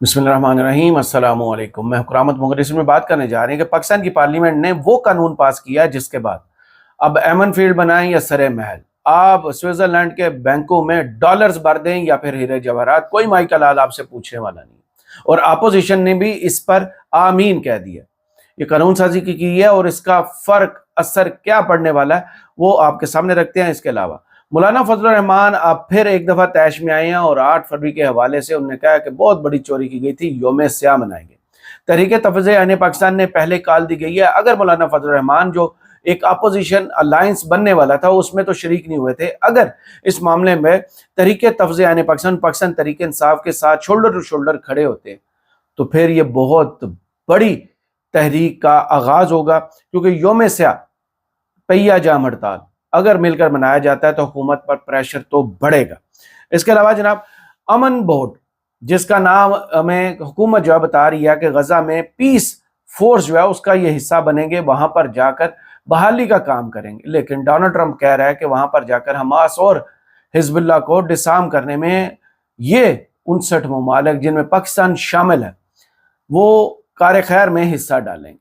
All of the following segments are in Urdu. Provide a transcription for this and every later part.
بسم اللہ الرحمن الرحیم، السلام علیکم۔ میں حکرامت مغرس میں بات کرنے جا رہے ہیں کہ پاکستان کی پارلیمنٹ نے وہ قانون پاس کیا جس کے بعد اب ایمن فیلڈ بنائیں یا سرے محل، آپ سوئٹزرلینڈ کے بینکوں میں ڈالرز بھر دیں یا پھر ہیرے جواہرات، کوئی مائی کا لال آپ سے پوچھنے والا نہیں۔ اور اپوزیشن نے بھی اس پر آمین کہہ دیا۔ یہ قانون سازی کی ہے اور اس کا فرق اثر کیا پڑنے والا ہے وہ آپ کے سامنے رکھتے ہیں۔ اس کے علاوہ مولانا فضل الرحمان اب پھر ایک دفعہ تیش میں آئے ہیں اور 8 فروری کے حوالے سے انہوں نے کہا کہ بہت بڑی چوری کی گئی تھی، یوم سیاہ منائیں گے۔ تحریک تفویض عین پاکستان نے پہلے کال دی گئی ہے، اگر مولانا فضل الرحمان جو ایک اپوزیشن الائنس بننے والا تھا اس میں تو شریک نہیں ہوئے تھے، اگر اس معاملے میں تحریک تفویض عین پاکستان تحریک انصاف کے ساتھ شولڈر ٹو شولڈر کھڑے ہوتے تو پھر یہ بہت بڑی تحریک کا آغاز ہوگا، کیونکہ یوم سیاہ پہیا جام ہڑتال اگر مل کر منایا جاتا ہے تو حکومت پر پریشر تو بڑھے گا۔ اس کے علاوہ جناب امن بورڈ، جس کا نام ہمیں حکومت جو ہے بتا رہی ہے کہ غزہ میں پیس فورس جو ہے اس کا یہ حصہ بنیں گے، وہاں پر جا کر بحالی کا کام کریں گے، لیکن ڈونلڈ ٹرمپ کہہ رہا ہے کہ وہاں پر جا کر حماس اور حزب اللہ کو ڈسارم کرنے میں یہ 59 ممالک جن میں پاکستان شامل ہے وہ کار خیر میں حصہ ڈالیں گے۔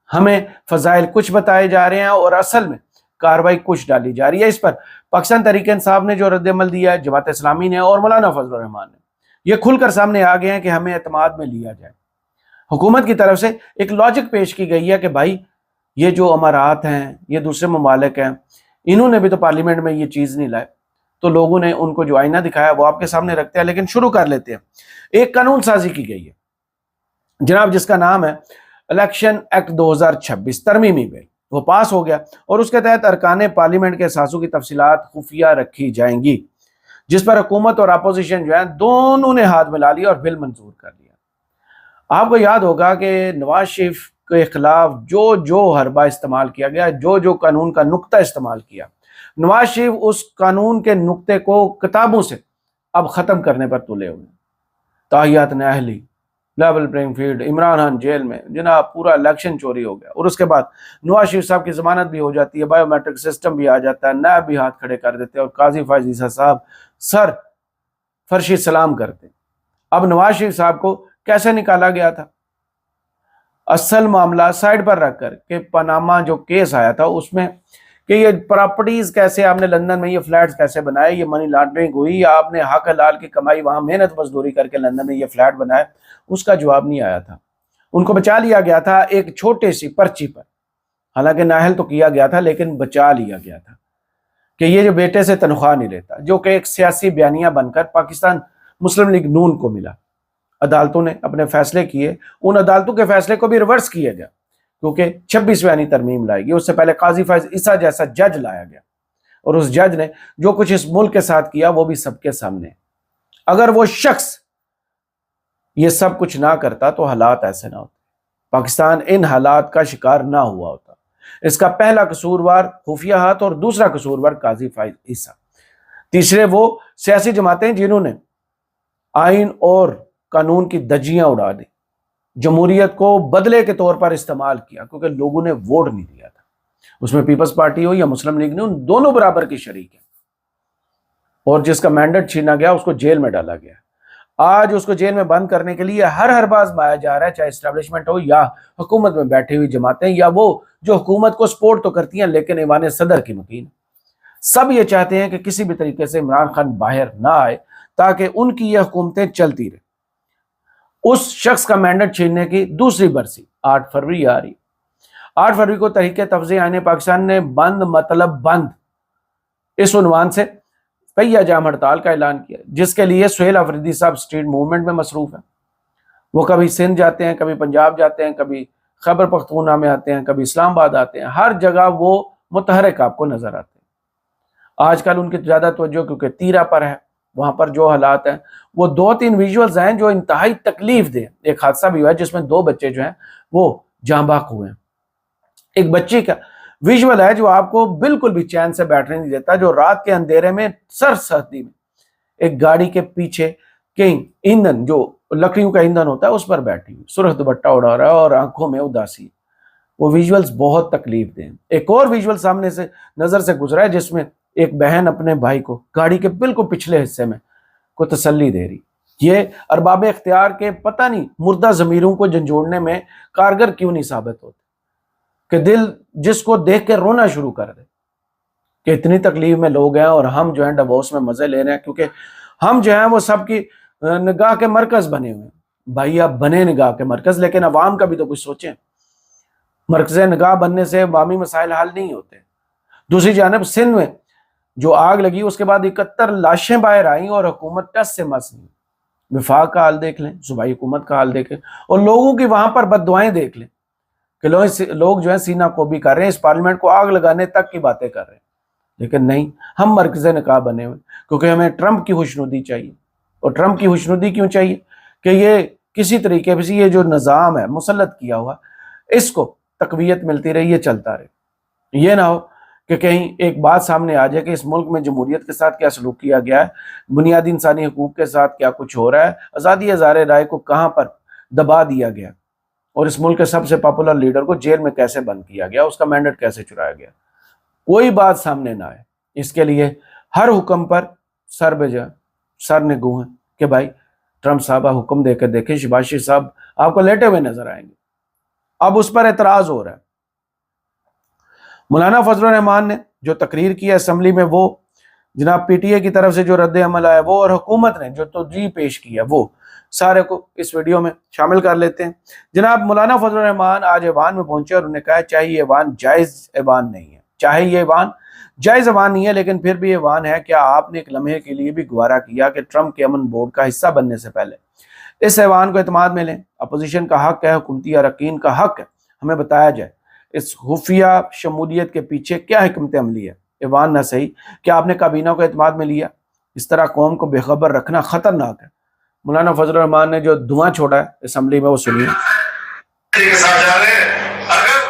ہمیں فضائل کچھ بتائے جا رہے ہیں اور اصل میں کاروائی کچھ ڈالی جا رہی ہے۔ اس پر پاکستان تحریک انصاف نے جو رد عمل دیا ہے، جماعت اسلامی نے اور مولانا فضل الرحمان نے، یہ کھل کر سامنے آ گئے ہیں کہ ہمیں اعتماد میں لیا جائے۔ حکومت کی طرف سے ایک لاجک پیش کی گئی ہے کہ بھائی یہ جو امارات ہیں، یہ دوسرے ممالک ہیں، انہوں نے بھی تو پارلیمنٹ میں یہ چیز نہیں لائے، تو لوگوں نے ان کو جو آئینہ دکھایا وہ آپ کے سامنے رکھتے ہیں۔ لیکن شروع کر لیتے ہیں۔ ایک قانون سازی کی گئی ہے جناب، جس کا نام ہے الیکشن ایکٹ 2026 ترمیمی بل، وہ پاس ہو گیا اور اس کے تحت ارکان پارلیمنٹ کے اثاثوں کی تفصیلات خفیہ رکھی جائیں گی، جس پر حکومت اور اپوزیشن جو ہے دونوں نے ہاتھ ملا لیا اور بل منظور کر لیا۔ آپ کو یاد ہوگا کہ نواز شریف کے خلاف جو حربہ استعمال کیا گیا، جو قانون کا نقطہ استعمال کیا، نواز شریف اس قانون کے نقطے کو کتابوں سے اب ختم کرنے پر تلے ہوئے۔ تاحیات نااہلی، level playing field, Imran Khan jail میں، جناب پورا الیکشن چوری ہو گیا، اور اس کے بعد نواز شریف صاحب کی ضمانت بھی ہو جاتی ہے، بائیو میٹرک سسٹم بھی آ جاتا ہے، نیب بھی ہاتھ کھڑے کر دیتے ہیں اور قاضی فائز عیسیٰ صاحب سر فرشی سلام کرتے ہیں۔ اب نواز شریف صاحب کو کیسے نکالا گیا تھا؟ اصل معاملہ سائڈ پر رکھ کر کہ پاناما جو کیس آیا تھا اس میں کہ یہ پراپرٹیز کیسے آپ نے لندن میں یہ فلیٹس کیسے بنائے، یہ منی لانڈرنگ ہوئی، آپ نے حق حلال کی کمائی وہاں محنت مزدوری کر کے لندن میں یہ فلیٹ بنائے، اس کا جواب نہیں آیا تھا۔ ان کو بچا لیا گیا تھا ایک چھوٹے سی پرچی پر، حالانکہ نااہل تو کیا گیا تھا لیکن بچا لیا گیا تھا کہ یہ جو بیٹے سے تنخواہ نہیں لیتا، جو کہ ایک سیاسی بیانیہ بن کر پاکستان مسلم لیگ نون کو ملا۔ عدالتوں نے اپنے فیصلے کیے، ان عدالتوں کے فیصلے کو بھی ریورس کیا گیا کیونکہ 26ویں ترمیم لائی گئی، اس سے پہلے قاضی فائز عیسیٰ جیسا جج لایا گیا، اور اس جج نے جو کچھ اس ملک کے ساتھ کیا وہ بھی سب کے سامنے۔ اگر وہ شخص یہ سب کچھ نہ کرتا تو حالات ایسے نہ ہوتے، پاکستان ان حالات کا شکار نہ ہوا ہوتا۔ اس کا پہلا قصوروار خفیہ ہاتھ اور دوسرا قصوروار قاضی فائز عیسیٰ، تیسرے وہ سیاسی جماعتیں جنہوں نے آئین اور قانون کی دجیاں اڑا دی، جمہوریت کو بدلے کے طور پر استعمال کیا کیونکہ لوگوں نے ووٹ نہیں دیا تھا۔ اس میں پیپلز پارٹی ہو یا مسلم لیگ نے، ان دونوں برابر کی شریک ہیں، اور جس کا مینڈیٹ چھینا گیا اس کو جیل میں ڈالا گیا۔ آج اس کو جیل میں بند کرنے کے لیے ہر باز آزمایا جا رہا ہے، چاہے اسٹیبلشمنٹ ہو یا حکومت میں بیٹھی ہوئی جماعتیں یا وہ جو حکومت کو سپورٹ تو کرتی ہیں لیکن ایوان صدر کی مکین۔ سب یہ چاہتے ہیں کہ کسی بھی طریقے سے عمران خان باہر نہ آئے تاکہ ان کی یہ حکومتیں چلتی رہیں۔ اس شخص کا مینڈیٹ چھیننے کی دوسری برسی 8 فروری آ رہی۔ 8 فروری کو تحریک تفویض عین پاکستان نے بند مطلب بند اس عنوان سے پہیا جام ہڑتال کا اعلان کیا، جس کے لیے سہیل آفریدی صاحب اسٹریٹ موومنٹ میں مصروف ہیں۔ وہ کبھی سندھ جاتے ہیں، کبھی پنجاب جاتے ہیں، کبھی خیبر پختونخوا میں آتے ہیں، کبھی اسلام آباد آتے ہیں، ہر جگہ وہ متحرک آپ کو نظر آتے ہیں۔ آج کل ان کی زیادہ توجہ کیونکہ تیرا پر ہے، وہاں پر جو حالات ہیں وہ 2-3 ویژولز ہیں جو انتہائی تکلیف دہ۔ ایک حادثہ بھی ہوا ہے جس میں 2 بچے جو ہیں وہ جاں بحق ہوئے ہیں۔ ایک بچی کا ویژول ہے جو آپ کو بالکل بھی چین سے بیٹھنے نہیں دیتا، جو رات کے اندھیرے میں سردی میں ایک گاڑی کے پیچھے کہیں ایندھن جو لکڑیوں کا ایندھن ہوتا ہے اس پر بیٹھی ہوئی، سرخ دوپٹہ اڑا رہا ہے اور آنکھوں میں اداسی۔ وہ ویژولز بہت تکلیف دہ ہیں۔ ایک اور ویژول سامنے سے نظر سے گزرا ہے جس میں ایک بہن اپنے بھائی کو گاڑی کے بالکل پچھلے حصے میں کو تسلی دے رہی۔ یہ ارباب اختیار کے پتہ نہیں مردہ ضمیروں کو جھنجھوڑنے میں کارگر کیوں نہیں ثابت ہوتے کہ دل جس کو دیکھ کے رونا شروع کر دے کہ اتنی تکلیف میں لوگ ہیں اور ہم جو ہیں ڈیوورس میں مزے لے رہے ہیں، کیونکہ ہم جو ہیں وہ سب کی نگاہ کے مرکز بنے ہوئے ہیں۔ بھائی آپ بنے نگاہ کے مرکز، لیکن عوام کا بھی تو کچھ سوچیں۔ مرکز نگاہ بننے سے عوامی مسائل حل نہیں ہوتے۔ دوسری جانب سندھ میں جو آگ لگی اس کے بعد 71 لاشیں باہر آئیں اور حکومت ٹس سے مس نہیں۔ وفاق کا حال دیکھ لیں، صوبائی حکومت کا حال دیکھ لیں، اور لوگوں کی وہاں پر بد دعائیں دیکھ لیں کہ لوگ جو ہیں سینہ کو بھی کر رہے ہیں، اس پارلیمنٹ کو آگ لگانے تک کی باتیں کر رہے ہیں۔ لیکن نہیں، ہم مرکز نکاح بنے ہوئے، کیونکہ ہمیں ٹرمپ کی خوشنودی چاہیے۔ اور ٹرمپ کی خوشنودی کیوں چاہیے؟ کہ یہ کسی طریقے سے یہ جو نظام ہے مسلط کیا ہوا، اس کو تقویت ملتی رہی، یہ چلتا رہے۔ یہ نہ ہو کہ کہیں ایک بات سامنے آ جائے کہ اس ملک میں جمہوریت کے ساتھ کیا سلوک کیا گیا ہے، بنیادی انسانی حقوق کے ساتھ کیا کچھ ہو رہا ہے، آزادی اظہار رائے کو کہاں پر دبا دیا گیا، اور اس ملک کے سب سے پاپولر لیڈر کو جیل میں کیسے بند کیا گیا، اس کا مینڈیٹ کیسے چرایا گیا، کوئی بات سامنے نہ آئے۔ اس کے لیے ہر حکم پر سر نگوں ہیں کہ بھائی ٹرمپ صاحبہ حکم دے کر دیکھیں، شہباز شریف صاحب آپ کو لیٹے ہوئے نظر آئیں گے۔ اب اس پر اعتراض ہو رہا ہے۔ مولانا فضل الرحمان نے جو تقریر کی ہے اسمبلی میں، وہ جناب پی ٹی اے کی طرف سے جو رد عمل آیا وہ، اور حکومت نے جو توجیہ پیش کی ہے وہ، سارے کو اس ویڈیو میں شامل کر لیتے ہیں۔ جناب مولانا فضل الرحمان آج ایوان میں پہنچے اور انہوں نے کہا چاہے یہ ایوان جائز ایوان نہیں ہے، چاہے یہ ایوان جائز ایوان نہیں ہے، لیکن پھر بھی ایوان ہے۔ کیا آپ نے ایک لمحے کے لیے بھی گوارا کیا کہ ٹرمپ کے امن بورڈ کا حصہ بننے سے پہلے اس ایوان کو اعتماد میں لیں؟ اپوزیشن کا حق ہے، حکومتی اراکین کا حق ہے، ہمیں بتایا جائے اس خفیہ شمولیت کے پیچھے کیا حکمت عملی ہے۔ ایوان نہ صحیح، کیا آپ نے کابینہ کو اعتماد میں لیا؟ اس طرح قوم کو بے خبر رکھنا خطرناک ہے۔ مولانا فضل الرحمان نے جو دعا چھوڑا ہے اسمبلی میں وہ سنیے۔ اگر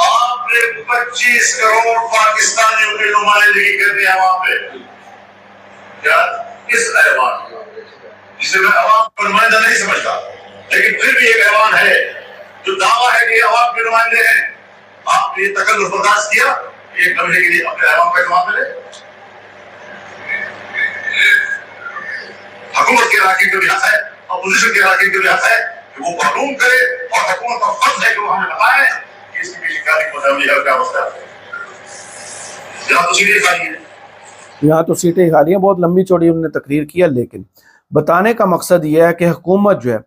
آپ نے 25 کروڑ پاکستانیوں کی نمائندگی کرنی ہے وہاں پہ، کیا اس ایوان جسے میں عوام کو نمائندہ نہیں سمجھتا، لیکن پھر بھی ایک ایوان ہے جو دعویٰ ہے کہ عوام کے نمائندے ہیں، آپ نے یہ تکلف برداشت کیا ایک لمحے کے لیے اپنے عوام کا اعتماد ملے؟ حکومت کے اراکین کا بھی حق ہے، اپوزیشن کے اراکین کا بھی حق ہے کہ وہ معلوم کرے، اور حکومت کا فرض ہے کہ وہ ہمیں بتائے کہ اس کی پیچھے کیا حکمت عملی ہے، کیا مسئلہ ہے۔ یہاں تو سیٹیں خالی ہیں، یہاں تو سیٹیں خالی ہیں، بہت لمبی چوڑی انہوں نے تقریر کیا، لیکن بتانے کا مقصد یہ ہے کہ حکومت جو ہے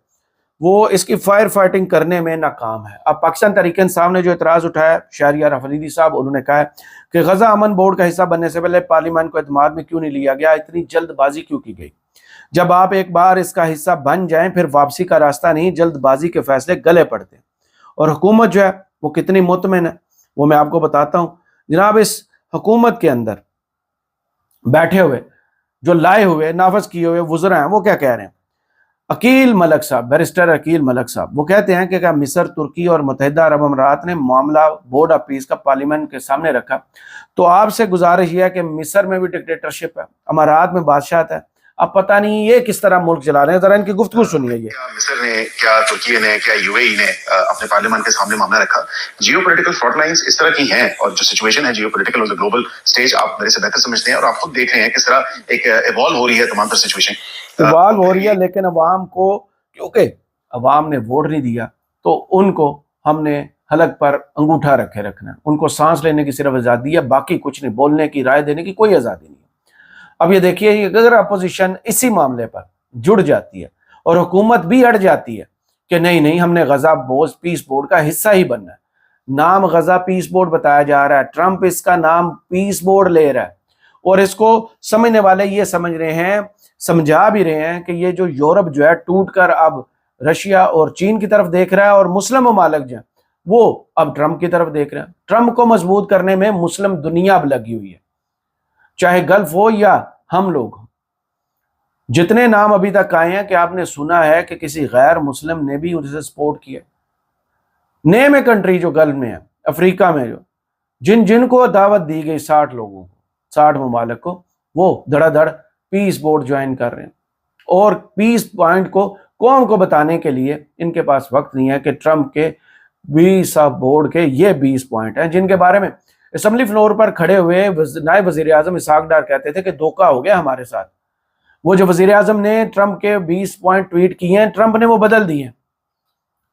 وہ اس کی فائر فائٹنگ کرنے میں ناکام ہے۔ اب پاکستان تحریک انصاف نے جو اعتراض اٹھایا، شہریار فریدی صاحب، انہوں نے کہا ہے کہ غزہ امن بورڈ کا حصہ بننے سے پہلے پارلیمنٹ کو اعتماد میں کیوں نہیں لیا گیا، اتنی جلد بازی کیوں کی گئی؟ جب آپ ایک بار اس کا حصہ بن جائیں پھر واپسی کا راستہ نہیں، جلد بازی کے فیصلے گلے پڑتے ہیں۔ اور حکومت جو ہے وہ کتنی مطمئن ہے وہ میں آپ کو بتاتا ہوں۔ جناب اس حکومت کے اندر بیٹھے ہوئے جو لائے ہوئے نافذ کیے ہوئے وزراء ہیں وہ کیا کہہ رہے ہیں؟ عقیل ملک صاحب، بیرسٹر عقیل ملک صاحب، وہ کہتے ہیں کہ کیا مصر، ترکی اور متحدہ عرب امارات نے معاملہ بورڈ آف پیس کا پارلیمنٹ کے سامنے رکھا تو آپ سے گزارش یہ ہے کہ مصر میں بھی ڈکٹیٹرشپ ہے، امارات میں بادشاہت ہے، اب پتہ نہیں یہ کس طرح ملک چلا رہے ہیں، ذرا ان کی گفتگو سنیے۔ یہ کیا مصر نے، کیا ترکی نے، کیا یو اے ای نے اپنے پارلیمنٹ کے سامنے معاملہ رکھا؟ جیو پولیٹیکل فالٹ لائنز اس طرح کی ہیں، اور جو سچویشن ہے جیو پولیٹیکل اور گلوبل سٹیج آپ میرے سے بہتر سمجھتے ہیں، اور آپ خود دیکھ رہے ہیں کس طرح ایک ایوالو ہو رہی ہے تمام تر سچویشن ایوالو ہو رہی ہے، لیکن عوام کو، کیونکہ عوام نے ووٹ نہیں دیا تو ان کو ہم نے حلق پر انگوٹھا رکھے رکھنا ہے، ان کو سانس لینے کی صرف آزادی ہے، باقی کچھ نہیں، بولنے کی، رائے دینے کی کوئی آزادی نہیں ہے۔ اب یہ دیکھیے اگر اپوزیشن اسی معاملے پر جڑ جاتی ہے اور حکومت بھی اڑ جاتی ہے کہ نہیں ہم نے غزہ پیس بورڈ کا حصہ ہی بننا ہے، نام غزہ پیس بورڈ بتایا جا رہا ہے، ٹرمپ اس کا نام پیس بورڈ لے رہا ہے، اور اس کو سمجھنے والے یہ سمجھ رہے ہیں، سمجھا بھی رہے ہیں کہ یہ جو یورپ جو ہے ٹوٹ کر اب رشیا اور چین کی طرف دیکھ رہا ہے، اور مسلم ممالک جو ہیں وہ اب ٹرمپ کی طرف دیکھ رہے ہیں۔ ٹرمپ کو مضبوط کرنے میں مسلم دنیا اب لگی ہوئی ہے، چاہے گلف ہو یا ہم لوگ ہوں۔ جتنے نام ابھی تک آئے ہیں کہ آپ نے سنا ہے کہ کسی غیر مسلم نے بھی اسے سپورٹ کیا، نیم اے کنٹری جو گلف میں ہے، افریقہ میں، جو جن کو دعوت دی گئی 60 لوگوں کو، 60 ممالک کو، وہ دھڑا دھڑ پیس بورڈ جوائن کر رہے ہیں، اور پیس پوائنٹ کو قوم کو بتانے کے لیے ان کے پاس وقت نہیں ہے کہ ٹرمپ کے 20 بورڈ کے یہ 20 پوائنٹ ہیں جن کے بارے میں اسمبلی فلور پر کھڑے ہوئے نائب وزیر اعظم اسحاق ڈار کہتے تھے کہ دھوکہ ہو گیا ہمارے ساتھ، وہ جو وزیر اعظم نے ٹرمپ کے 20 پوائنٹ ٹویٹ کیے ہیں، ٹرمپ نے وہ بدل دیے ہیں۔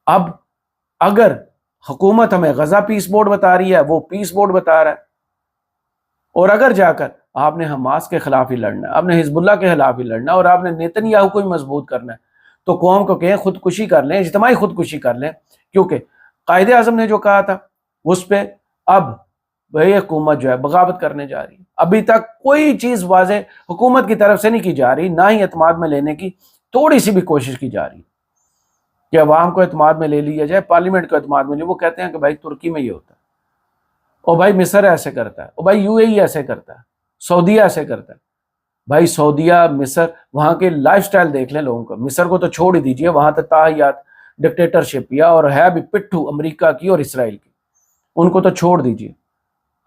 اب اگر حکومت ہمیں غزہ پیس بورڈ بتا رہی ہے، وہ پیس بورڈ بتا رہا ہے، اور اگر جا کر آپ نے حماس کے خلاف ہی لڑنا ہے، آپ نے حزب اللہ کے خلاف ہی لڑنا ہے، اور آپ نے نیتن یاہو کو ہی مضبوط کرنا ہے، تو قوم کو کہیں خودکشی کر لیں، اجتماعی خودکشی کر لیں، کیونکہ قائد اعظم نے جو کہا تھا اس پہ اب وہی حکومت جو ہے بغاوت کرنے جا رہی ہے۔ ابھی تک کوئی چیز واضح حکومت کی طرف سے نہیں کی جا رہی، نہ ہی اعتماد میں لینے کی تھوڑی سی بھی کوشش کی جا رہی کہ عوام کو اعتماد میں لے لیا جائے، پارلیمنٹ کو اعتماد میں لے۔ وہ کہتے ہیں کہ بھائی ترکی میں یہ ہوتا ہے، اور بھائی مصر ایسے کرتا ہے، اور بھائی یو اے ای ایسے کرتا ہے، سعودیہ ایسے کرتا ہے۔ بھائی سعودیہ، مصر، وہاں کے لائف سٹائل دیکھ لیں لوگوں کا۔ مصر کو تو چھوڑ ہی دیجئے، وہاں تو تاحیات ڈکٹیٹرشپ یا اور ہے بھی پٹھو امریکہ کی اور اسرائیل کی، ان کو تو چھوڑ دیجئے۔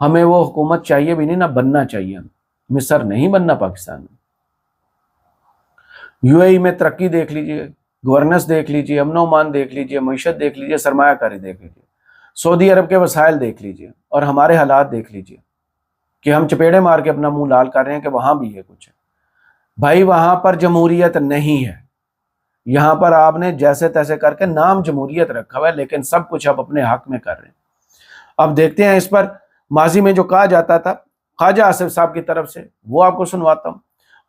ہمیں وہ حکومت چاہیے بھی نہیں، نہ بننا چاہیے۔ مصر نہیں بننا پاکستان میں۔ یو اے ای میں ترقی دیکھ لیجئے، گورننس دیکھ لیجئے، امن و امان دیکھ لیجئے، معیشت دیکھ لیجئے، سرمایہ کاری دیکھ لیجئے، سعودی عرب کے وسائل دیکھ لیجئے، اور ہمارے حالات دیکھ لیجئے کہ ہم چپیڑے مار کے اپنا منہ لال کر رہے ہیں کہ وہاں بھی ہے کچھ ہے۔ بھائی وہاں پر جمہوریت نہیں ہے، یہاں پر آپ نے جیسے تیسے کر کے نام جمہوریت رکھا ہوا ہے، لیکن سب کچھ آپ اپنے حق میں کر رہے ہیں۔ اب دیکھتے ہیں اس پر ماضی میں جو کہا جاتا تھا خواجہ آصف صاحب کی طرف سے، وہ آپ کو سنواتا ہوں،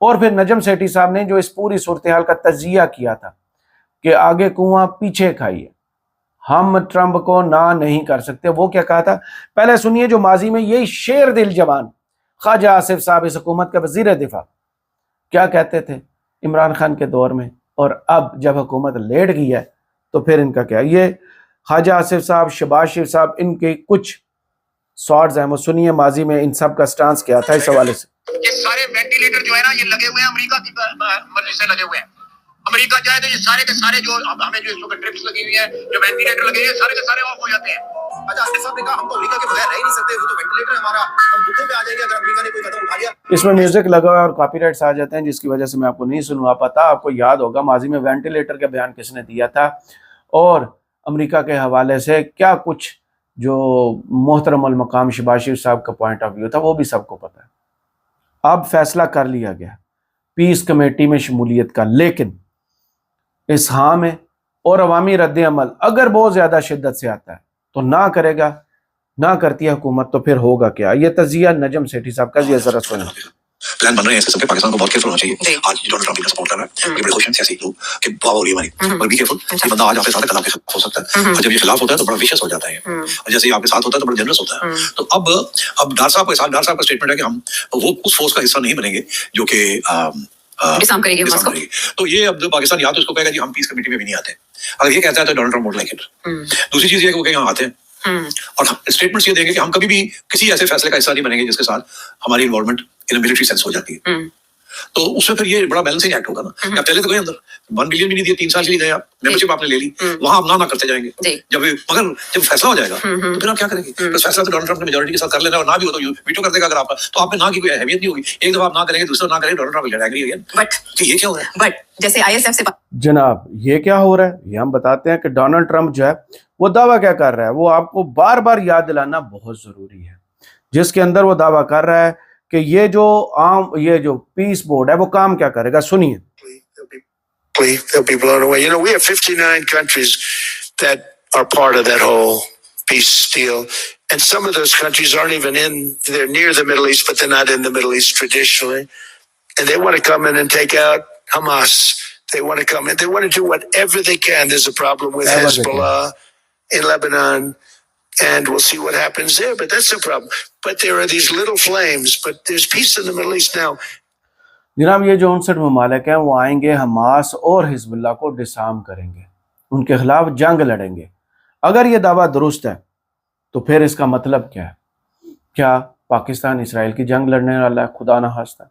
اور پھر نجم سیٹھی صاحب نے جو اس پوری صورتحال کا تجزیہ کیا تھا کہ آگے کنواں پیچھے کھائیے، ہم ٹرمپ کو نہ نہیں کر سکتے۔ وہ کیا کہا تھا، پہلے سنیے جو ماضی میں یہی شیر دل جوان خواجہ آصف صاحب اس حکومت کا وزیر دفاع کیا کہتے تھے عمران خان کے دور میں، اور اب جب حکومت لیٹ گئی ہے تو پھر ان کا کیا۔ یہ خواجہ آصف صاحب، شہباز شریف صاحب، ان کے کچھ سوالز ہیں، وہ سنیے ماضی میں ان سب کا سٹانس کیا تھا اس حوالے سے۔ یہ سارے وینٹیلیٹر جو ہے نا، یہ لگے ہوئے ہیں امریکہ کی مرضی سے لگے ہوئے ہیں۔ امریکہ چاہے تو یہ سارے کے سارے جو ہمیں جو اس وقت ٹرپس لگی ہوئی ہیں، جو وینٹیلیٹر لگے ہیں، سارے کے سارے آف ہو جاتے ہیں۔ اچھا آصف صاحب نے کہا ہم تو امریکہ کے بغیر رہ ہی نہیں سکتے، وہ تو وینٹیلیٹر ہمارا ہم گھٹنوں پہ آ جائیں گے اگر امریکہ نے کوئی قدم اٹھا لیا۔ اس میں میوزک لگا ہوا ہے اور کاپی رائٹس آ جاتے ہیں، جس کی وجہ سے میں آپ کو نہیں سنوا پاتا۔ آپ کو یاد ہوگا ماضی میں وینٹیلیٹر کا بیان کس نے دیا تھا، اور امریکہ کے حوالے سے کیا کچھ جو محترم المقام شہباز شریف صاحب کا پوائنٹ آف ویو تھا، وہ بھی سب کو پتہ ہے۔ اب فیصلہ کر لیا گیا پیس کمیٹی میں شمولیت کا، لیکن اس ہاں میں اور عوامی رد عمل اگر بہت زیادہ شدت سے آتا ہے تو نہ کرے گا، نہ کرتی ہے حکومت، تو پھر ہوگا کیا۔ یہ تجزیہ نجم سیٹھی صاحب کا، یہ ذرا سنیں۔ پلان بن رہے ہیں اس قسم کے، پاکستان کو بہت کیئرفل ہونا چاہیے۔ آج ڈونلڈ ٹرمپ کا سپورٹ کر رہا ہے، یہ بڑے خوش ہیں سیاسی لوگ کہ دعا ہو رہی ہے ہماری، اور بی کیئرفل، یہ بندہ آج آپ کے ساتھ کل آپ کے خلاف ہو سکتا ہے، اور جب یہ خلاف ہوتا ہے تو بڑا ویشس ہو جاتا ہے، اور جیسے ہی آپ کے ساتھ ہوتا ہے تو بڑا جنرس ہوتا ہے۔ تو اب ڈار صاحب کے ساتھ، ڈار صاحب کا اسٹیٹمنٹ ہے کہ ہم وہ اس فورس کا حصہ نہیں بنیں گے جو کہ ڈسارم کرے گی۔ تو یہ اب پاکستان یا تو اس کو کہے گا جی ہم پیس کمیٹی میں بھی نہیں آتے، اگر یہ کہتا ہے تو Donald Trump would like it. دوسری چیز یہ کہ وہ کہ یہاں آتے ہیں اور اسٹیٹمنٹس یہ دیں گے کہ ہم کبھی بھی کسی ایسے فیصلے کا حصہ نہیں بنیں گے جس کے ساتھ ہماری انوالومنٹ ان ملٹری سینس ہو جاتی ہے۔ تو اس میں پھر یہ بڑا بیلنسنگ ایکٹ ہوگا نا۔ اب پہلے تو گئے اندر 1 بلین بھی نہیں دیا، 3 سال کے لیے گئے آپ، ممبرشپ آپ نے لے لی، وہاں آپ نہ کرتے جائیں گے، جب مگر جب فیصلہ ہو جائے گا تو پھر آپ کیا کریں گے؟ بس فیصلہ تو ڈونلڈ ٹرمپ نے میجورٹی کے ساتھ کر لینا، اور نہ بھی ہو تو ویٹو کر دے گا اگر آپ کا، تو آپ میں نہ کی کوئی اہمیت نہیں ہوگی۔ ایک دفعہ آپ نہ کریں گے، دوسرا نہ کریں، Donald Trump will agree again. But یہ کیا ہو رہا ہے؟ بٹ جیسے آئی ایس ایف سے جناب یہ کیا ہو رہا ہے، یہ ہم بتاتے ہیں کہ ڈونلڈ ٹرمپ جو ہے وہ دعویٰ کیا کر رہا ہے، وہ آپ کو بار بار یاد دلانا بہت ضروری ہے، جس کے اندر وہ دعویٰ کر رہا ہے کہ یہ جو پیس بورڈ ہے وہ کام کیا کرے گا، سنیے۔ They'll be blown away. You know, we have 59 countries that are part of that whole peace deal. And some of those countries aren't even they're near the Middle East, but they're not in the Middle East traditionally. And they want to come in and take out Hamas. They want to come in. They want to do whatever they can. There's a problem with Hezbollah in Lebanon. And we'll see what happens there. But that's the problem. But there are these little flames. But there's peace in the Middle East now. جناب یہ جو 59 ممالک ہیں وہ آئیں گے، حماس اور حزب اللہ کو ڈسارم کریں گے، ان کے خلاف جنگ لڑیں گے۔ اگر یہ دعویٰ درست ہے تو پھر اس کا مطلب کیا ہے؟ کیا پاکستان اسرائیل کی جنگ لڑنے والا ہے؟ خدا نہ خواستہ۔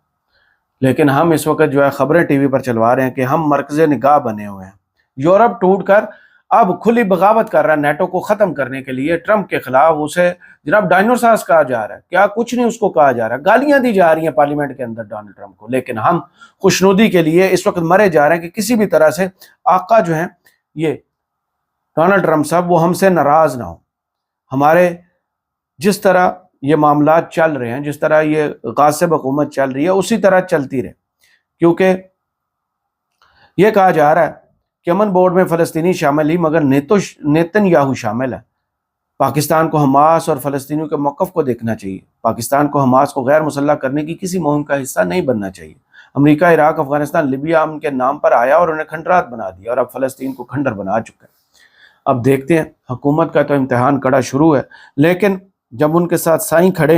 لیکن ہم اس وقت جو ہے خبریں ٹی وی پر چلوا رہے ہیں کہ ہم مرکز نگاہ بنے ہوئے ہیں۔ یورپ ٹوٹ کر اب کھلی بغاوت کر رہا ہے نیٹو کو ختم کرنے کے لیے، ٹرمپ کے خلاف اسے جناب ڈائنوسارس کہا جا رہا ہے، کیا کچھ نہیں اس کو کہا جا رہا ہے، گالیاں دی جا رہی ہیں پارلیمنٹ کے اندر ڈونلڈ ٹرمپ کو، لیکن ہم خوشنودی کے لیے اس وقت مرے جا رہے ہیں کہ کسی بھی طرح سے آقا جو ہیں یہ ڈونلڈ ٹرمپ صاحب وہ ہم سے ناراض نہ ہو، ہمارے جس طرح یہ معاملات چل رہے ہیں، جس طرح یہ غاصب حکومت چل رہی ہے اسی طرح چلتی رہے، کیونکہ یہ کہا جا رہا ہے کہ امن بورڈ میں فلسطینی شامل ہی مگر نیتن یاہو شامل ہے۔ پاکستان کو حماس اور فلسطینیوں کے موقف کو دیکھنا چاہیے۔ پاکستان کو حماس کو غیر مسلح کرنے کی کسی مہم کا حصہ نہیں بننا چاہیے۔ امریکہ، عراق، افغانستان، لیبیا امن کے نام پر آیا اور انہیں کھنڈرات بنا دیا اور اب فلسطین کو کھنڈر بنا چکا ہے۔ اب دیکھتے ہیں، حکومت کا تو امتحان کڑا شروع ہے، لیکن جب ان کے ساتھ سائیں کھڑے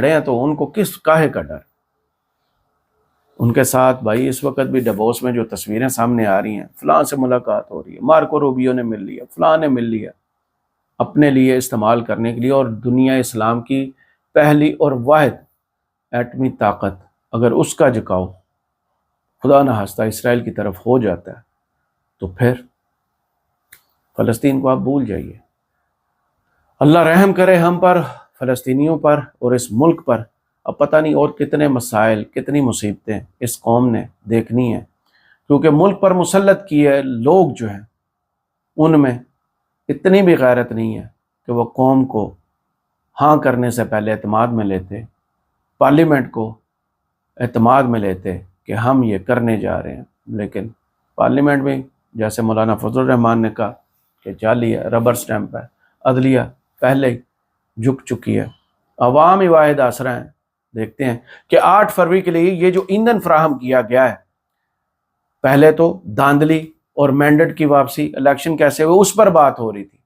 ہیں تو ان کو کس کاہے کا ڈر؟ ان کے ساتھ بھائی اس وقت بھی ڈبوس میں جو تصویریں سامنے آ رہی ہیں، فلاں سے ملاقات ہو رہی ہے، مارکو روبیو نے مل لیا، فلاں نے مل لیا، اپنے لیے استعمال کرنے کے لیے، اور دنیا اسلام کی پہلی اور واحد ایٹمی طاقت اگر اس کا جھکاؤ خدا نہ خواستہ اسرائیل کی طرف ہو جاتا ہے تو پھر فلسطین کو آپ بھول جائیے۔ اللہ رحم کرے ہم پر، فلسطینیوں پر اور اس ملک پر۔ اب پتہ نہیں اور کتنے مسائل، کتنی مصیبتیں اس قوم نے دیکھنی ہیں، کیونکہ ملک پر مسلط کیے لوگ جو ہیں ان میں اتنی بھی غیرت نہیں ہے کہ وہ قوم کو ہاں کرنے سے پہلے اعتماد میں لیتے، پارلیمنٹ کو اعتماد میں لیتے کہ ہم یہ کرنے جا رہے ہیں، لیکن پارلیمنٹ میں جیسے مولانا فضل الرحمان نے کہا کہ جعلی ہے، ربر سٹیمپ ہے، عدلیہ پہلے ہی جھک چکی ہے، عوام ہی واحد آسرا ہیں۔ دیکھتے ہیں کہ 8 فروری کے لیے یہ جو ایندھن فراہم کیا گیا ہے، پہلے تو دھاندلی اور مینڈیٹ کی واپسی، الیکشن کیسے ہوئے اس پر بات ہو رہی تھی،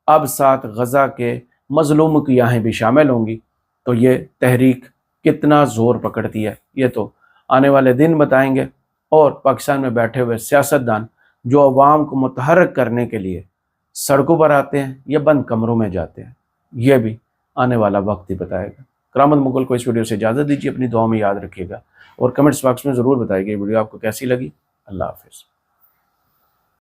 اب ساتھ غزہ کے مظلوم کی آہیں بھی شامل ہوں گی، تو یہ تحریک کتنا زور پکڑتی ہے یہ تو آنے والے دن بتائیں گے۔ اور پاکستان میں بیٹھے ہوئے سیاستدان جو عوام کو متحرک کرنے کے لیے سڑکوں پر آتے ہیں یا بند کمروں میں جاتے ہیں، یہ بھی آنے والا وقت ہی بتائے گا۔ کرامت مغل کو اس ویڈیو سے اجازت دیجیے، اپنی دعاؤں میں یاد رکھیے گا اور کمنٹس باکس میں ضرور بتائیے کہ یہ ویڈیو آپ کو کیسی لگی۔ اللہ حافظ۔